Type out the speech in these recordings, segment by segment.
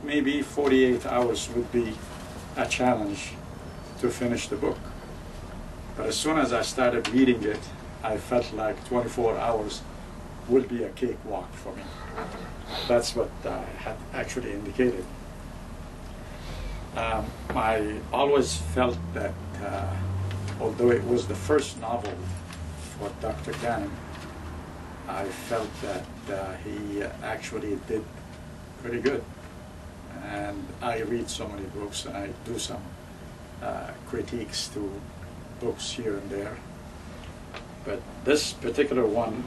maybe 48 hours would be a challenge to finish the book. But as soon as I started reading it, I felt like 24 hours would be a cakewalk for me. That's what I had actually indicated. I always felt that although it was the first novel for Dr. Ghanem, I felt that he actually did pretty good. And I read so many books, and I do some critiques to books here and there. But this particular one,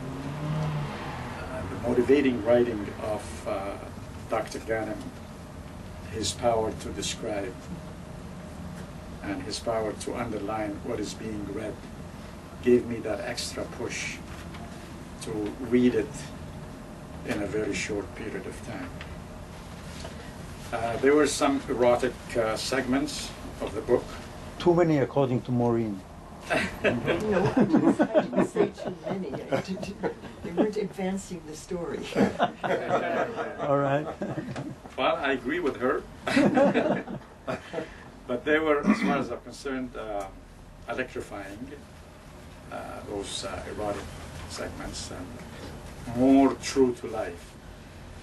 the motivating writing of Dr. Ghanem, his power to describe and his power to underline what is being read, gave me that extra push to read it in a very short period of time. There were some erotic segments of the book. Too many, according to Maureen. No, I didn't say too many. They weren't advancing the story. All right. Well, I agree with her. But they were, as far as I'm concerned, electrifying, those erotic segments, and more true to life.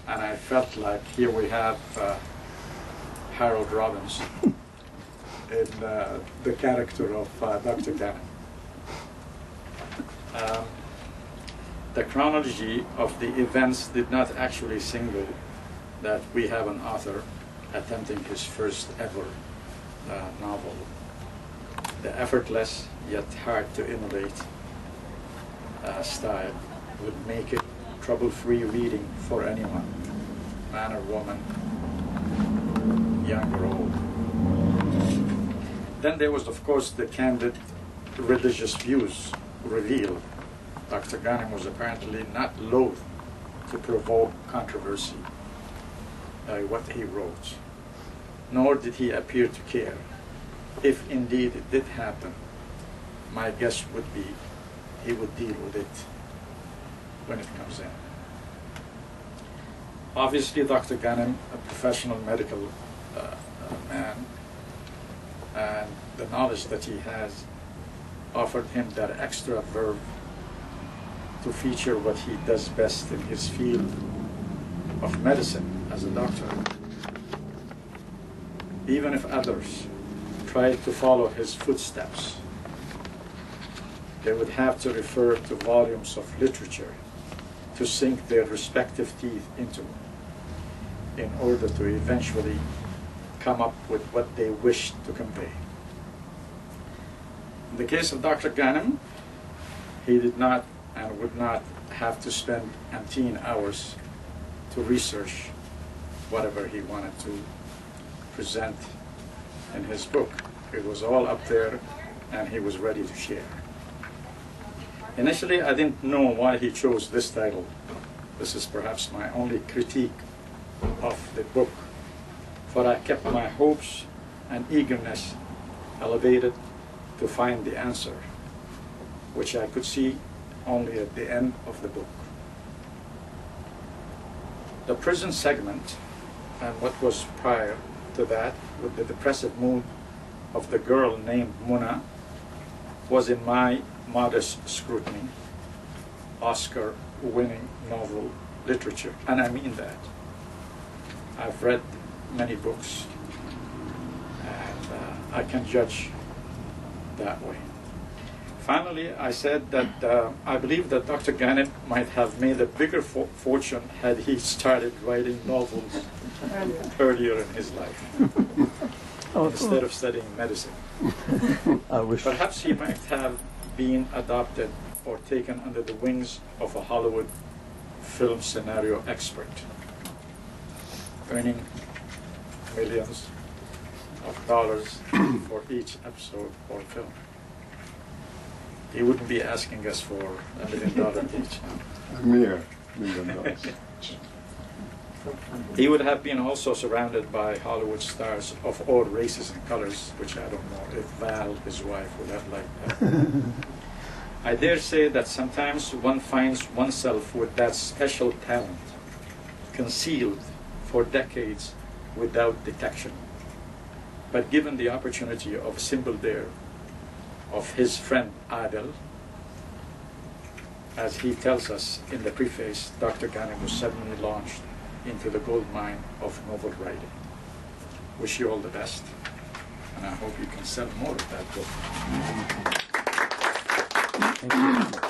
And I felt like here we have Harold Robbins in the character of Dr. Ghanem. The chronology of the events did not actually signal that we have an author attempting his first ever novel. The effortless yet hard to emulate style would make it trouble-free reading for anyone, man or woman, young or old. Then there was, of course, the candid religious views revealed. Dr. Ghanem was apparently not loath to provoke controversy by what he wrote, nor did he appear to care. If indeed it did happen, my guess would be he would deal with it when it comes in. Obviously, Dr. Ghanem, a professional medical man, and the knowledge that he has offered him that extra verve to feature what he does best in his field of medicine as a doctor. Even if others tried to follow his footsteps, they would have to refer to volumes of literature to sink their respective teeth into in order to eventually come up with what they wished to convey. In the case of Dr. Ghanem, he did not and would not have to spend umpteen hours to research whatever he wanted to present in his book. It was all up there, and he was ready to share. Initially, I didn't know why he chose this title. This is perhaps my only critique of the book, for I kept my hopes and eagerness elevated to find the answer, which I could see only at the end of the book. The prison segment, and what was prior to that, with the depressive mood of the girl named Muna, was in my modest scrutiny Oscar-winning novel literature, and I mean that. I've read many books, and I can judge that way. Finally, I said that I believe that Dr. Ghanem might have made a bigger fortune had he started writing novels earlier in his life, instead of studying medicine. I wish. Perhaps he might have been adopted or taken under the wings of a Hollywood film scenario expert, earning millions of dollars for each episode or film. He wouldn't be asking us for $1 million each. A mere $1 million. He would have been also surrounded by Hollywood stars of all races and colors, which I don't know if Val, his wife, would have liked that. I dare say that sometimes one finds oneself with that special talent, concealed for decades without detection. But given the opportunity of a symbol there of his friend Adel, as he tells us in the preface, Dr. Ghanem was suddenly launched into the gold mine of novel writing. Wish you all the best, and I hope you can sell more of that book. Thank you.